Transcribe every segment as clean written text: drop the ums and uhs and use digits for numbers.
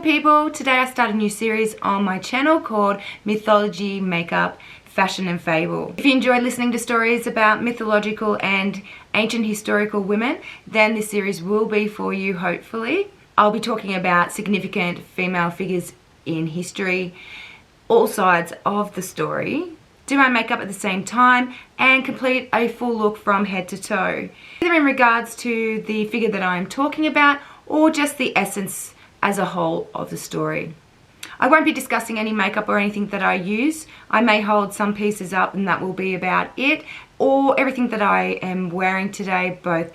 people, today I start a new series on my channel called Mythology, Makeup, Fashion and Fable. If you enjoy listening to stories about mythological and ancient historical women, then this series will be for you, hopefully. I'll be talking about significant female figures in history, all sides of the story, do my makeup at the same time, and complete a full look from head to toe, either in regards to the figure that I'm talking about or just the essence as a whole of the story. I won't be discussing any makeup or anything that I use. I may hold some pieces up and that will be about it, or everything that I am wearing today, both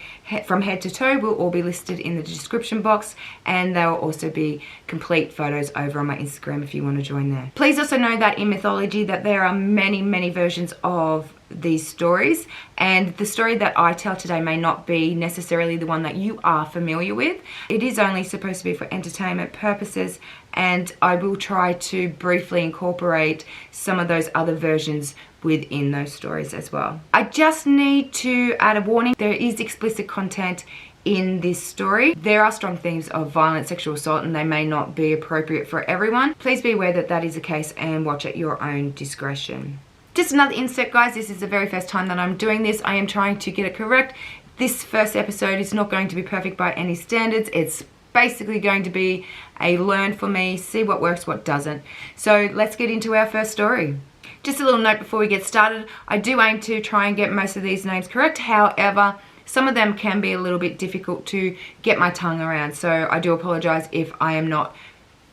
from head to toe, will all be listed in the description box, and there will also be complete photos over on my Instagram if you want to join there. Please also know that in mythology that there are many versions of these stories, and the story that I tell today may not be necessarily the one that you are familiar with. It is only supposed to be for entertainment purposes, and I will try to briefly incorporate some of those other versions within those stories as well. I just need to add a warning. There is explicit content in this story. There are strong themes of violent sexual assault and they may not be appropriate for everyone. Please be aware that that is the case and watch at your own discretion. Just another insert, guys. This is the very first time that I'm doing this. I am trying to get it correct. This first episode is not going to be perfect by any standards. It's basically going to be a learn for me, see what works, what doesn't. So let's get into our first story. Just a little note before we get started. I do aim to try and get most of these names correct. However, some of them can be a little bit difficult to get my tongue around. So I do apologize if I am not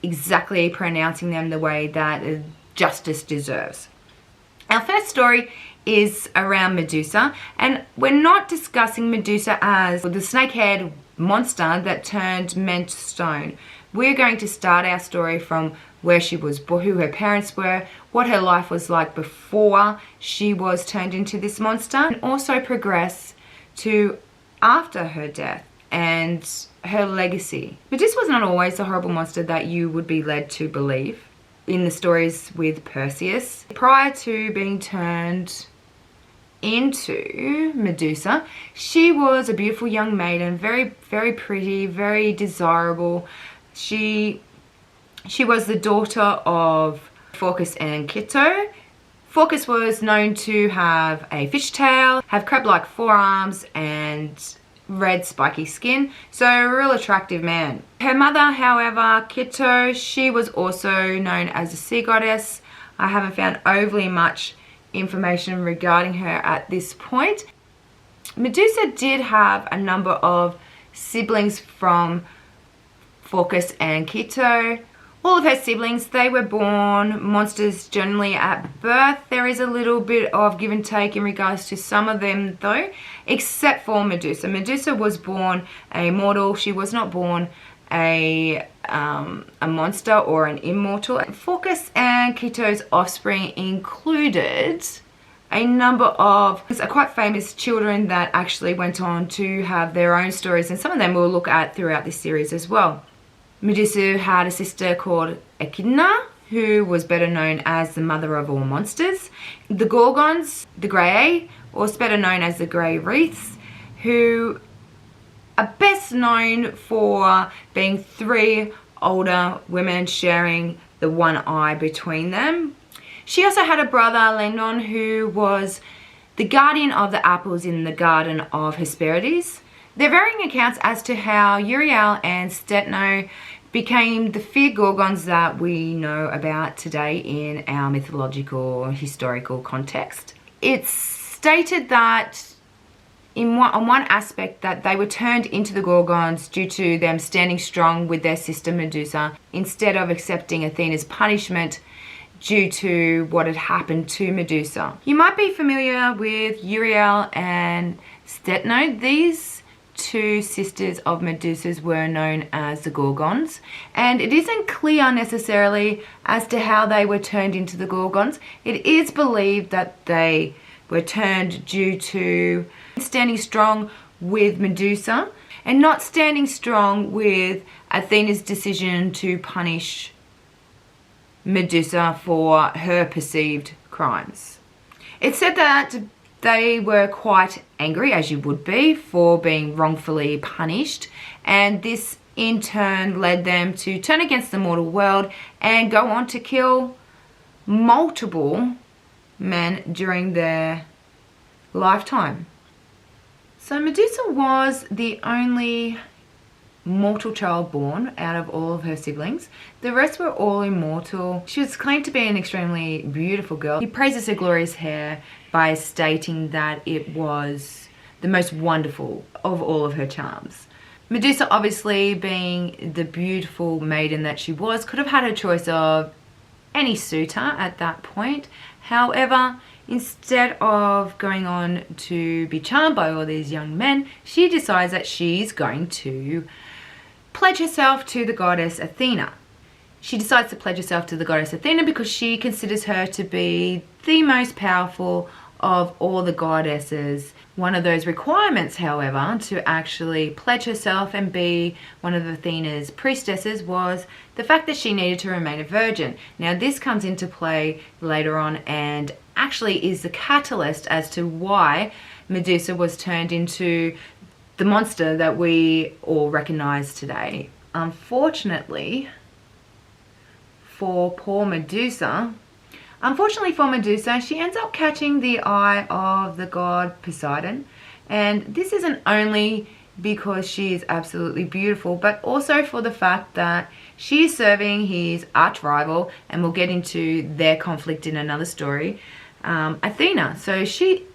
exactly pronouncing them the way that justice deserves. Our first story is around Medusa, and we're not discussing Medusa as the snakehead monster that turned men to stone. We're going to start our story from where she was born, who her parents were, what her life was like before she was turned into this monster, and also progress to after her death and her legacy. Medusa was not always the horrible monster that you would be led to believe in the stories with Perseus. Prior to being turned into Medusa, she was a beautiful young maiden, very pretty, very desirable. She was the daughter of Faux and Quito. Faux was known to have a fishtail, have crab-like forearms, and red spiky skin, so a real attractive man. Her mother, however, Quito, she was also known as a sea goddess. I haven't found overly much information regarding her at this point. Medusa did have a number of siblings from Faux and Quito. All of her siblings, they were born monsters generally at birth. There is a little bit of give and take in regards to some of them though, except for Medusa. Medusa was born a mortal. She was not born a monster or an immortal. Faux and Quito's offspring included a number of quite famous children that actually went on to have their own stories, and some of them we'll look at throughout this series as well. Medusa had a sister called Echidna, who was better known as the mother of all monsters. The Gorgons, the Grey, also better known as the Grey Wreaths, who are best known for being three older women sharing the one eye between them. She also had a brother, Lennon, who was the guardian of the apples in the Garden of Hesperides. There are varying accounts as to how Uriel and Stetno became the feared Gorgons that we know about today in our mythological historical context. It's stated that on one aspect that they were turned into the Gorgons due to them standing strong with their sister Medusa instead of accepting Athena's punishment due to what had happened to Medusa. You might be familiar with Uriel and Stetno. These two sisters of Medusa's were known as the Gorgons, and it isn't clear necessarily as to how they were turned into the Gorgons. It is believed that they were turned due to standing strong with Medusa and not standing strong with Athena's decision to punish Medusa for her perceived crimes. It's said that they were quite angry, as you would be, for being wrongfully punished, and this in turn led them to turn against the mortal world and go on to kill multiple men during their lifetime. So Medusa was the only mortal child born out of all of her siblings. The rest were all immortal. She was claimed to be an extremely beautiful girl. He praises her glorious hair by stating that it was the most wonderful of all of her charms. Medusa, obviously being the beautiful maiden that she was, could have had her choice of any suitor at that point. However, instead of going on to be charmed by all these young men, she decides that she's going to pledge herself to the goddess Athena. She decides to pledge herself to the goddess Athena because she considers her to be the most powerful of all the goddesses. One of those requirements, however, to actually pledge herself and be one of Athena's priestesses was the fact that she needed to remain a virgin. Now this comes into play later on and actually is the catalyst as to why Medusa was turned into the monster that we all recognize today. Unfortunately for Medusa, she ends up catching the eye of the god Poseidon. And this isn't only because she is absolutely beautiful, but also for the fact that she is serving his arch rival, and we'll get into their conflict in another story, Athena. So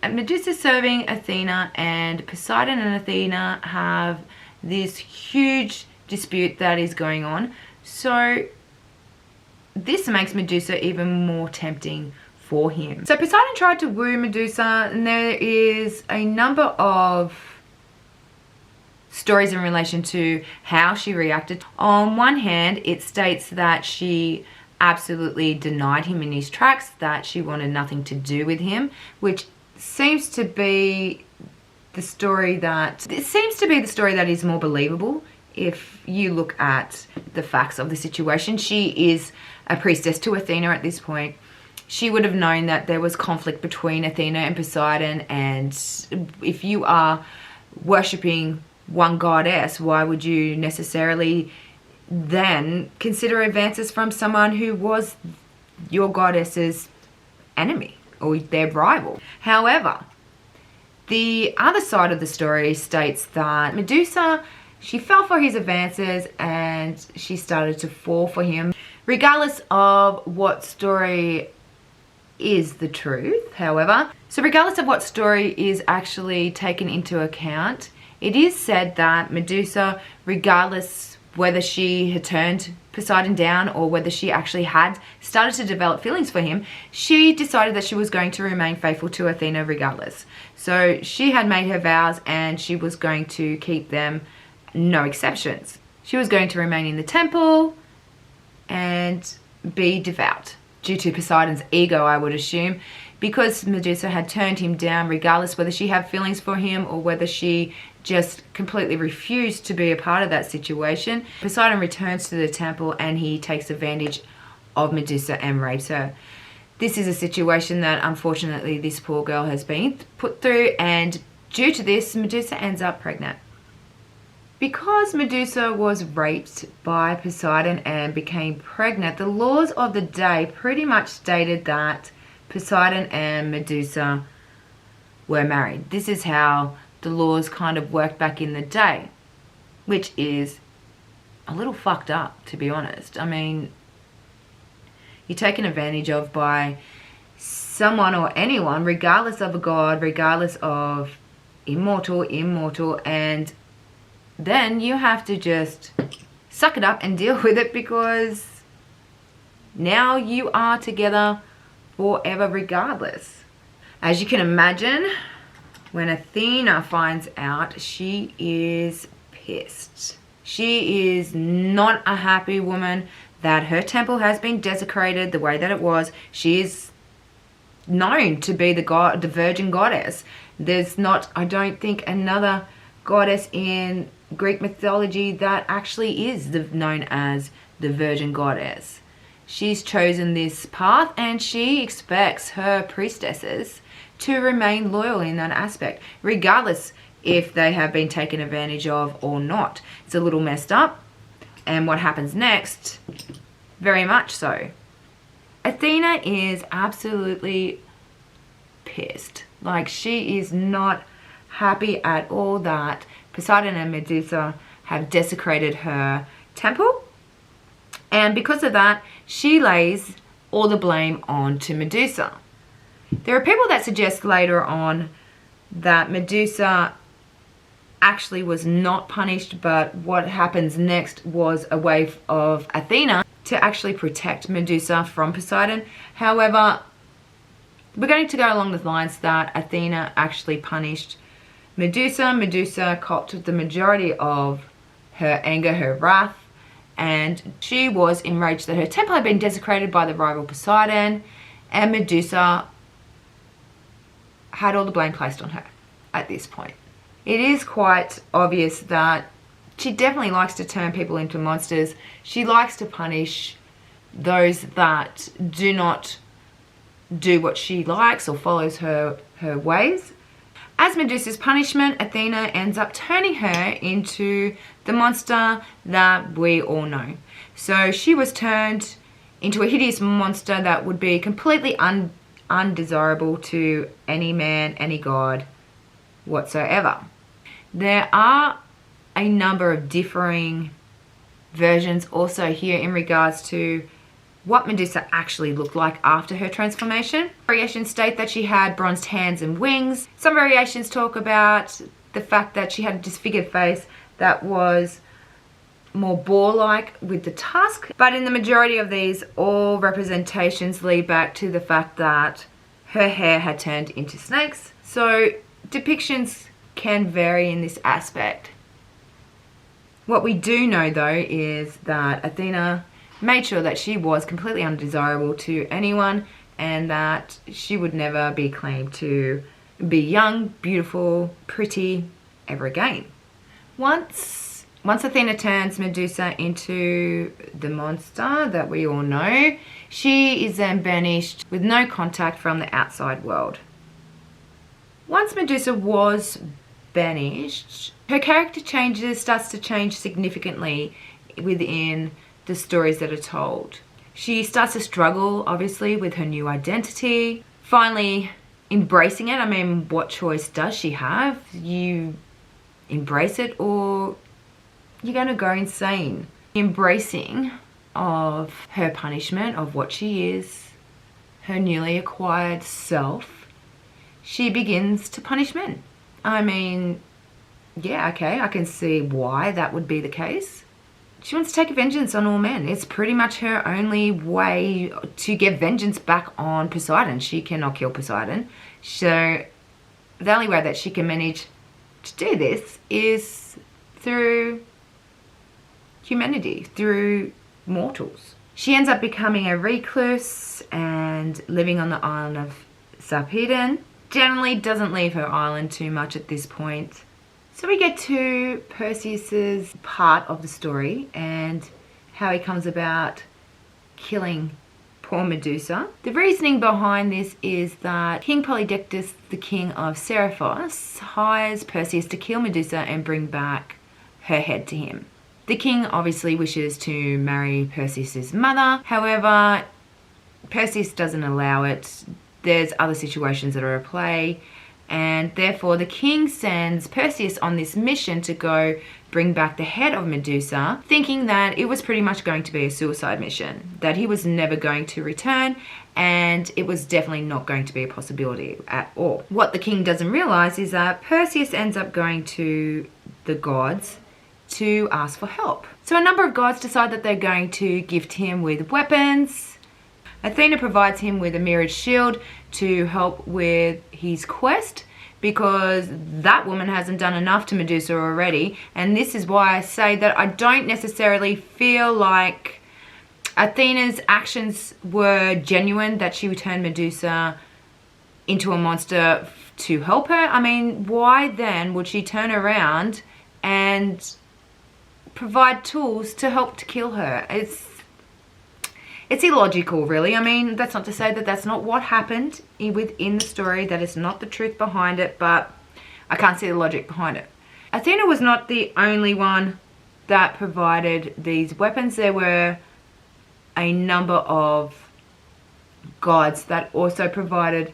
Medusa's serving Athena, and Poseidon and Athena have this huge dispute that is going on. So this makes Medusa even more tempting for him. So Poseidon tried to woo Medusa, and there is a number of stories in relation to how she reacted. On one hand, it states that she absolutely denied him in his tracks, that she wanted nothing to do with him, which seems to be the story that is more believable if you look at the facts of the situation. She is a priestess to Athena at this point. She would have known that there was conflict between Athena and Poseidon, and if you are worshipping one goddess, why would you necessarily then consider advances from someone who was your goddess's enemy or their rival? However, the other side of the story states that Medusa, she fell for his advances and she started to fall for him. Regardless of what story is the truth, however, so regardless of what story is actually taken into account, it is said that Medusa, regardless whether she had turned Poseidon down or whether she actually had started to develop feelings for him, she decided that she was going to remain faithful to Athena regardless. So she had made her vows and she was going to keep them, no exceptions. She was going to remain in the temple and be devout, due to Poseidon's ego, I would assume, because Medusa had turned him down regardless whether she had feelings for him or whether she just completely refused to be a part of that situation. Poseidon returns to the temple and he takes advantage of Medusa and rapes her. This is a situation that unfortunately this poor girl has been put through, and due to this, Medusa ends up pregnant. Because Medusa was raped by Poseidon and became pregnant, the laws of the day pretty much stated that Poseidon and Medusa were married. This is how the laws kind of worked back in the day, which is a little fucked up, to be honest. I mean, you're taken advantage of by someone or anyone, regardless of a god, regardless of immortal, and then you have to just suck it up and deal with it, because now you are together forever regardless. As you can imagine, when Athena finds out, she is pissed. She is not a happy woman that her temple has been desecrated the way that it was. She is known to be the virgin goddess. There's not, I don't think, another goddess in Greek mythology that actually is known as the virgin goddess. She's chosen this path and she expects her priestesses to remain loyal in that aspect, regardless if they have been taken advantage of or not. It's a little messed up, And what happens next, very much so. Athena is absolutely pissed. Like, she is not happy at all that Poseidon and Medusa have desecrated her temple. And because of that, she lays all the blame onto Medusa. There are people that suggest later on that Medusa actually was not punished, but what happens next was a way of Athena to actually protect Medusa from Poseidon. However, we're going to go along the lines that Athena actually punished Medusa. Medusa copped the majority of her anger, her wrath, and she was enraged that her temple had been desecrated by the rival Poseidon, and Medusa had all the blame placed on her at this point. It is quite obvious that she definitely likes to turn people into monsters. She likes to punish those that do not do what she likes or follows her ways. As Medusa's punishment, Athena ends up turning her into the monster that we all know. So she was turned into a hideous monster that would be completely undesirable to any man, any god whatsoever. There are a number of differing versions also here in regards to what Medusa actually looked like after her transformation. Variations state that she had bronzed hands and wings. Some variations talk about the fact that she had a disfigured face that was more boar-like with the tusk. But in the majority of these, all representations lead back to the fact that her hair had turned into snakes. So depictions can vary in this aspect. What we do know though is that Athena made sure that she was completely undesirable to anyone and that she would never be claimed to be young, beautiful, pretty ever again. Once Athena turns Medusa into the monster that we all know, she is then banished with no contact from the outside world. Once Medusa was banished, her character starts to change significantly within the stories that are told. She starts to struggle, obviously, with her new identity, finally embracing it. I mean, what choice does she have? You embrace it or you're going to go insane. Embracing of her punishment, of what she is, her newly acquired self, she begins to punish men. I mean, yeah, okay, I can see why that would be the case. She wants to take vengeance on all men. It's pretty much her only way to get vengeance back on Poseidon. She cannot kill Poseidon. So the only way that she can manage to do this is through humanity, through mortals. She ends up becoming a recluse and living on the island of Sarpedon. Generally doesn't leave her island too much at this point. So we get to Perseus's part of the story and how he comes about killing poor Medusa. The reasoning behind this is that King Polydectes, the king of Seriphos, hires Perseus to kill Medusa and bring back her head to him. The king obviously wishes to marry Perseus's mother. However, Perseus doesn't allow it. There's other situations that are at play, and therefore the king sends Perseus on this mission to go bring back the head of Medusa, thinking that it was pretty much going to be a suicide mission, that he was never going to return, and it was definitely not going to be a possibility at all. What the king doesn't realize is that Perseus ends up going to the gods to ask for help. So a number of gods decide that they're going to gift him with weapons. Athena provides him with a mirrored shield to help with his quest, because that woman hasn't done enough to Medusa already. And this is why I say that I don't necessarily feel like Athena's actions were genuine, that she would turn Medusa into a monster to help her. I mean, why then would she turn around and provide tools to help to kill her? It's illogical, really. I mean, that's not to say that that's not what happened within the story. That is not the truth behind it, but I can't see the logic behind it. Athena was not the only one that provided these weapons. There were a number of gods that also provided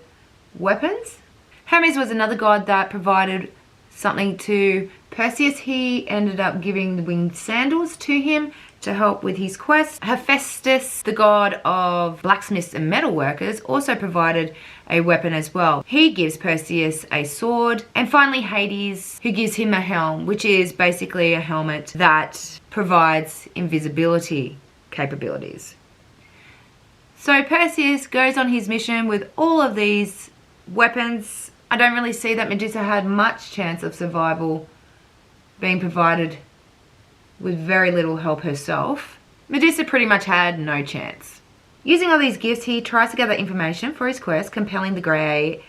weapons. Hermes was another god that provided something to Perseus. He ended up giving the winged sandals to him to help with his quest. Hephaestus, the god of blacksmiths and metalworkers, also provided a weapon as well. He gives Perseus a sword. And finally Hades, who gives him a helm, which is basically a helmet that provides invisibility capabilities. So Perseus goes on his mission with all of these weapons. I don't really see that Medusa had much chance of survival, being provided with very little help herself. Medusa pretty much had no chance. Using all these gifts, he tries to gather information for his quest, compelling the Grey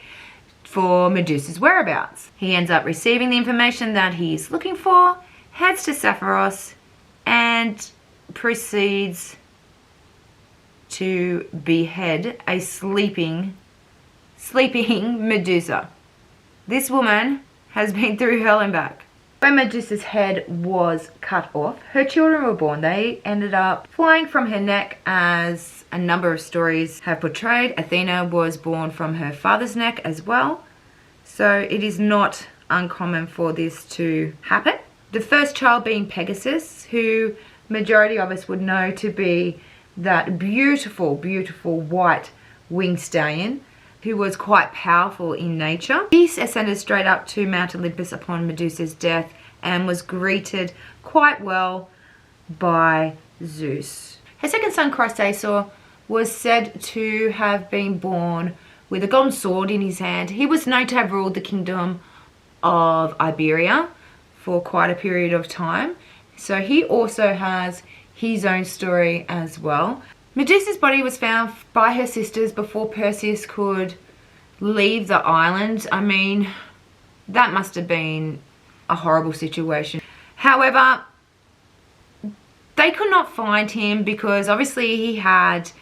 for Medusa's whereabouts. He ends up receiving the information that he's looking for, heads to Sapphirus, and proceeds to behead a sleeping Medusa. This woman has been through hell and back. When Medusa's head was cut off, her children were born. They ended up flying from her neck, as a number of stories have portrayed. Athena was born from her father's neck as well. So it is not uncommon for this to happen. The first child being Pegasus, who majority of us would know to be that beautiful, beautiful white winged stallion, who was quite powerful in nature. He ascended straight up to Mount Olympus upon Medusa's death and was greeted quite well by Zeus. Her second son, Chrysaor, was said to have been born with a golden sword in his hand. He was known to have ruled the kingdom of Iberia for quite a period of time. So he also has his own story as well. Medusa's body was found by her sisters before Perseus could leave the island. I mean, that must have been a horrible situation. However, they could not find him because obviously he had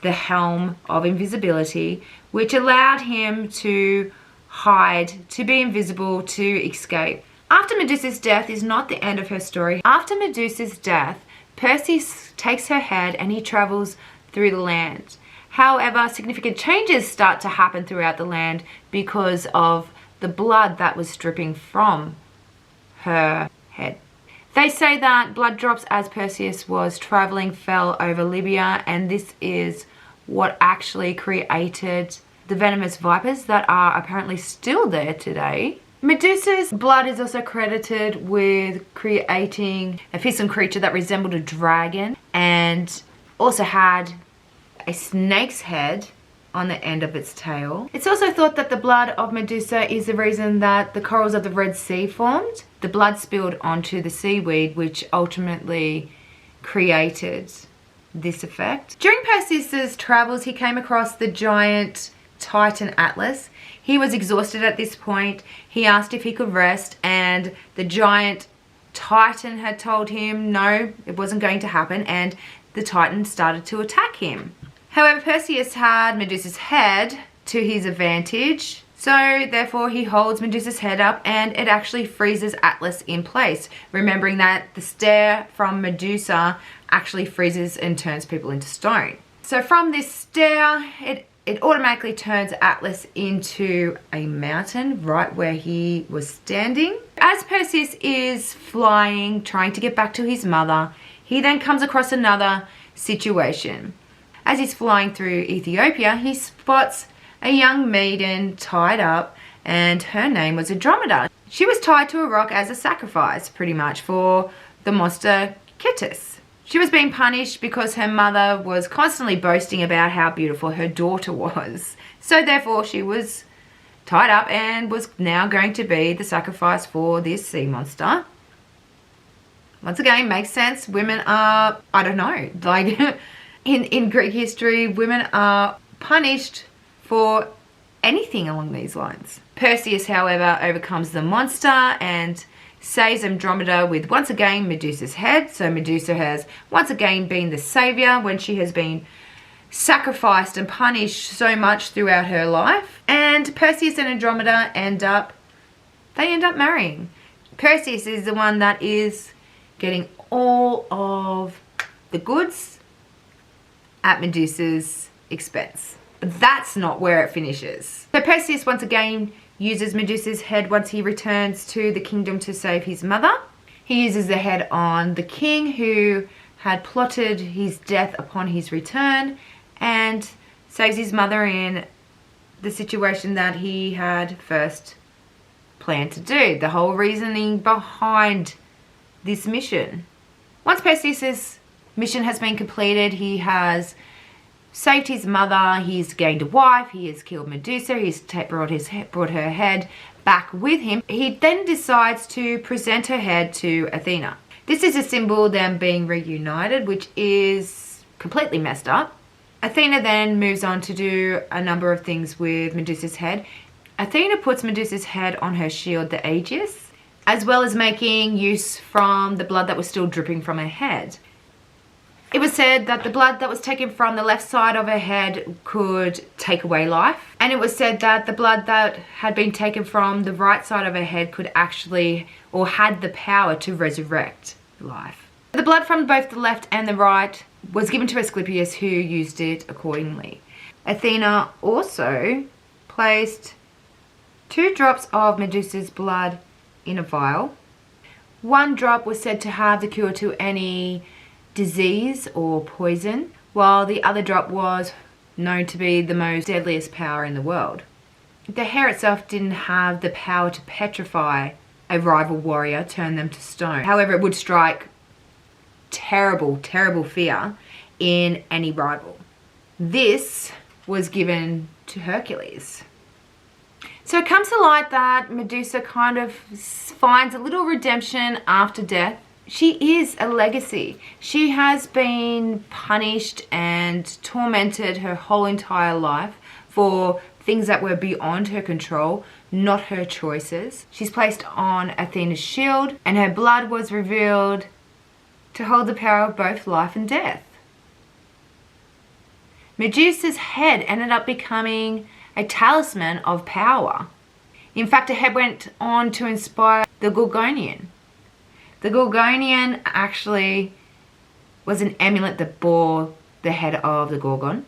the helm of invisibility, which allowed him to hide, to be invisible, to escape. After Medusa's death is not the end of her story. After Medusa's death, Perseus takes her head and he travels through the land. However, significant changes start to happen throughout the land because of the blood that was dripping from her head. They say that blood drops as Perseus was traveling fell over Libya, and this is what actually created the venomous vipers that are apparently still there today. Medusa's blood is also credited with creating a fearsome creature that resembled a dragon and also had a snake's head on the end of its tail. It's also thought that the blood of Medusa is the reason that the corals of the Red Sea formed. The blood spilled onto the seaweed, which ultimately created this effect. During Perseus's travels, he came across the giant Titan Atlas. He was exhausted at this point. He asked if he could rest, and the giant Titan had told him no, it wasn't going to happen, and the Titan started to attack him. However, Perseus had Medusa's head to his advantage, so therefore he holds Medusa's head up and it actually freezes Atlas in place, remembering that the stare from Medusa actually freezes and turns people into stone. So from this stare, it automatically turns Atlas into a mountain right where he was standing. As Perseus is flying, trying to get back to his mother, he then comes across another situation. As he's flying through Ethiopia, he spots a young maiden tied up, and her name was Andromeda. She was tied to a rock as a sacrifice, pretty much, for the monster Cetus. She was being punished because her mother was constantly boasting about how beautiful her daughter was. So therefore she was tied up and was now going to be the sacrifice for this sea monster. Once again, makes sense. Women are, I don't know, like in Greek history, women are punished for anything along these lines. Perseus, however, overcomes the monster and saves Andromeda with once again Medusa's head. So Medusa has once again been the savior when she has been sacrificed and punished so much throughout her life. And Perseus and Andromeda end up marrying. Perseus is the one that is getting all of the goods at Medusa's expense. But that's not where it finishes. So Perseus once again uses Medusa's head once he returns to the kingdom to save his mother. He uses the head on the king who had plotted his death upon his return and saves his mother in the situation that he had first planned to do. The whole reasoning behind this mission. Once Perseus's mission has been completed, he has saved his mother, he's gained a wife, he has killed Medusa, he's brought her head back with him. He then decides to present her head to Athena. This is a symbol of them being reunited, which is completely messed up. Athena then moves on to do a number of things with Medusa's head. Athena puts Medusa's head on her shield, the Aegis, as well as making use from the blood that was still dripping from her head. It was said that the blood that was taken from the left side of her head could take away life. And it was said that the blood that had been taken from the right side of her head could actually, or had the power to resurrect life. The blood from both the left and the right was given to Asclepius, who used it accordingly. Athena also placed 2 drops of Medusa's blood in a vial. 1 drop was said to have the cure to any disease or poison, while the other drop was known to be the most deadliest power in the world. The hair itself didn't have the power to petrify a rival warrior, turn them to stone. However, it would strike terrible, terrible fear in any rival. This was given to Hercules. So it comes to light that Medusa kind of finds a little redemption after death. She is a legacy. She has been punished and tormented her whole entire life for things that were beyond her control, not her choices. She's placed on Athena's shield, and her blood was revealed to hold the power of both life and death. Medusa's head ended up becoming a talisman of power. In fact, her head went on to inspire the Gorgonian. The Gorgonian actually was an amulet that bore the head of the Gorgon.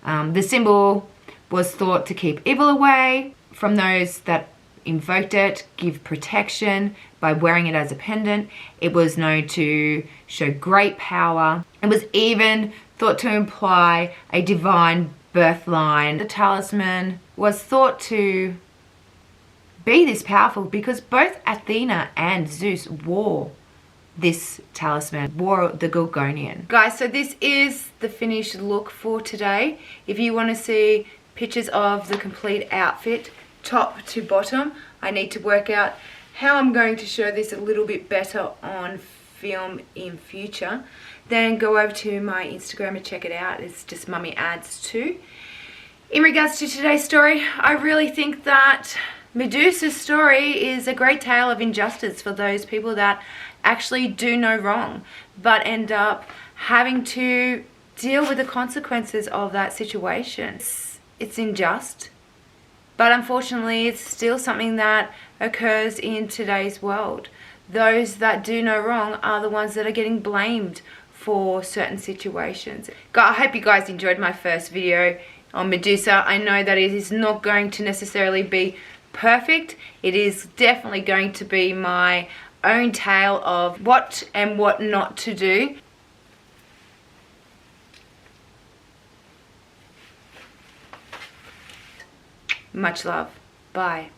The symbol was thought to keep evil away from those that invoked it, give protection by wearing it as a pendant. It was known to show great power. It was even thought to imply a divine birth line. The talisman was thought to be this powerful because both Athena and Zeus wore this talisman, wore the Gorgonian. Guys, so this is the finished look for today. If you want to see pictures of the complete outfit, top to bottom, I need to work out how I'm going to show this a little bit better on film in future. Then go over to my Instagram and check it out. It's just Mummy Ads too. In regards to today's story, I really think that Medusa's story is a great tale of injustice for those people that actually do no wrong but end up having to deal with the consequences of that situation. It's unjust, but unfortunately it's still something that occurs in today's world. Those that do no wrong are the ones that are getting blamed for certain situations. I hope you guys enjoyed my first video on Medusa. I know that it is not going to necessarily be perfect. It is definitely going to be my own tale of what and what not to do. Much love. Bye.